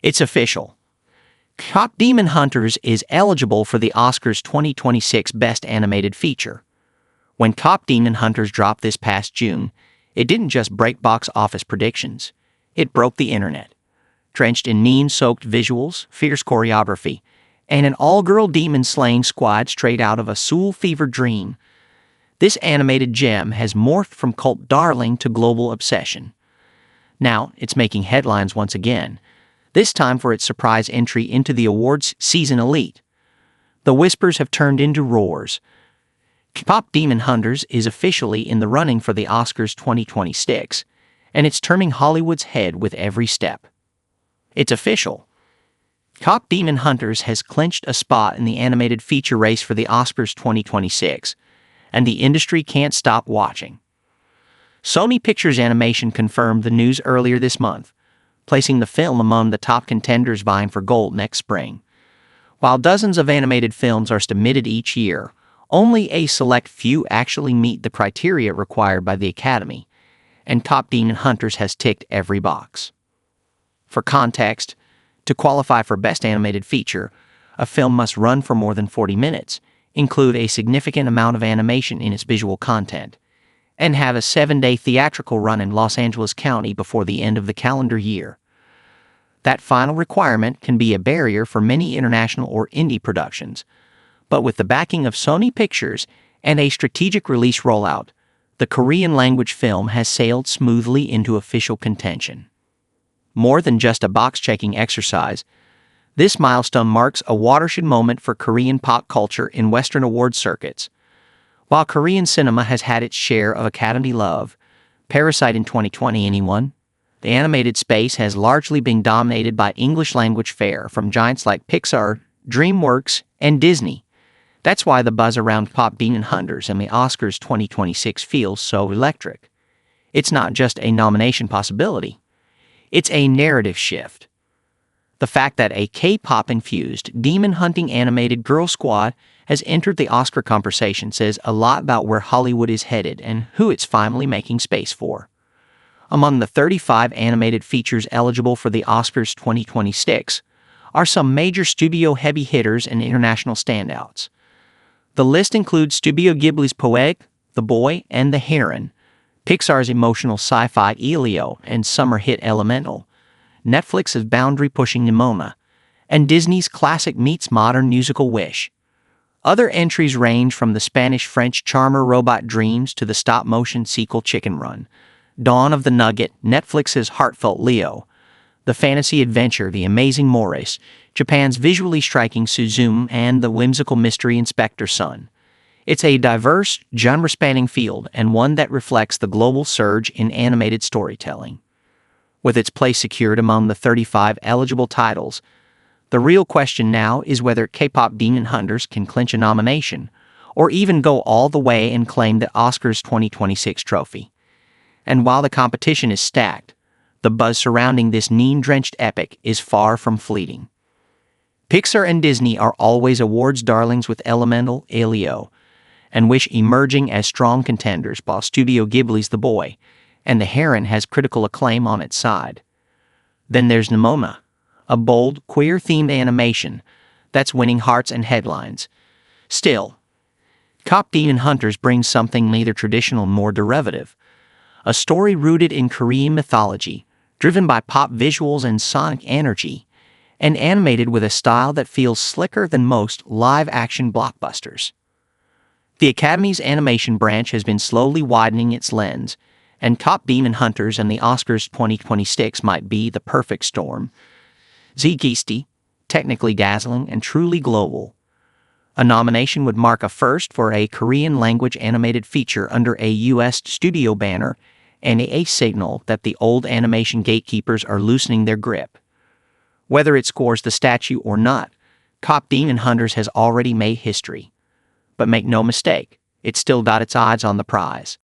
It's official. Kpop Demon Hunters is eligible for the Oscars 2026 Best Animated Feature. When Kpop Demon Hunters dropped this past June, it didn't just break box office predictions, it broke the internet. Drenched in neon-soaked visuals, fierce choreography, and an all-girl demon-slaying squad straight out of a Seoul fever dream, this animated gem has morphed from cult darling to global obsession. Now, it's making headlines once again, this time for its surprise entry into the awards season elite. The whispers have turned into roars. Kpop Demon Hunters is officially in the running for the Oscars 2026, and it's turning Hollywood's head with every step. It's official. Kpop Demon Hunters has clinched a spot in the animated feature race for the Oscars 2026, and the industry can't stop watching. Sony Pictures Animation confirmed the news earlier this month, placing the film among the top contenders vying for gold next spring. While dozens of animated films are submitted each year, only a select few actually meet the criteria required by the Academy, and Kpop Demon Hunters has ticked every box. For context, to qualify for Best Animated Feature, a film must run for more than 40 minutes, include a significant amount of animation in its visual content, and have a 7-day theatrical run in Los Angeles County before the end of the calendar year. That final requirement can be a barrier for many international or indie productions, but with the backing of Sony Pictures and a strategic release rollout, the Korean-language film has sailed smoothly into official contention. More than just a box-checking exercise, this milestone marks a watershed moment for Korean pop culture in Western award circuits. While Korean cinema has had its share of Academy love, Parasite in 2020 anyone, the animated space has largely been dominated by English-language fare from giants like Pixar, DreamWorks, and Disney. That's why the buzz around Kpop Demon Hunters and the Oscars 2026 feels so electric. It's not just a nomination possibility. It's a narrative shift. The fact that a K-pop-infused, demon-hunting animated girl squad has entered the Oscar conversation says a lot about where Hollywood is headed and who it's finally making space for. Among the 35 animated features eligible for the Oscars 2026 are some major studio heavy hitters and international standouts. The list includes Studio Ghibli's Poeg, The Boy and the Heron, Pixar's emotional sci-fi Elio and summer hit Elemental, Netflix's boundary-pushing Nimona, and Disney's classic meets modern musical Wish. Other entries range from the Spanish-French charmer Robot Dreams to the stop-motion sequel Chicken Run, Dawn of the Nugget, Netflix's heartfelt Leo, the fantasy adventure The Amazing Morris, Japan's visually striking Suzume, and the whimsical mystery Inspector Sun. It's a diverse, genre-spanning field and one that reflects the global surge in animated storytelling. With its place secured among the 35 eligible titles, the real question now is whether Kpop Demon Hunters can clinch a nomination, or even go all the way and claim the Oscars 2026 trophy. And while the competition is stacked, the buzz surrounding this neon-drenched epic is far from fleeting. Pixar and Disney are always awards darlings with Elemental, Elio, and Wish emerging as strong contenders, while Studio Ghibli's The Boy and the Heron has critical acclaim on its side. Then there's Nimona, a bold, queer-themed animation that's winning hearts and headlines. Still, Kpop Demon Hunters brings something neither traditional nor derivative, a story rooted in Korean mythology, driven by pop visuals and sonic energy, and animated with a style that feels slicker than most live-action blockbusters. The Academy's animation branch has been slowly widening its lens, and Kpop Demon Hunters and the Oscars 2026 might be the perfect storm. Zeitgeisty, technically dazzling, and truly global. A nomination would mark a first for a Korean-language animated feature under a U.S. studio banner and a signal that the old animation gatekeepers are loosening their grip. Whether it scores the statue or not, Kpop Demon Hunters has already made history. But make no mistake, it's still got its eyes on the prize.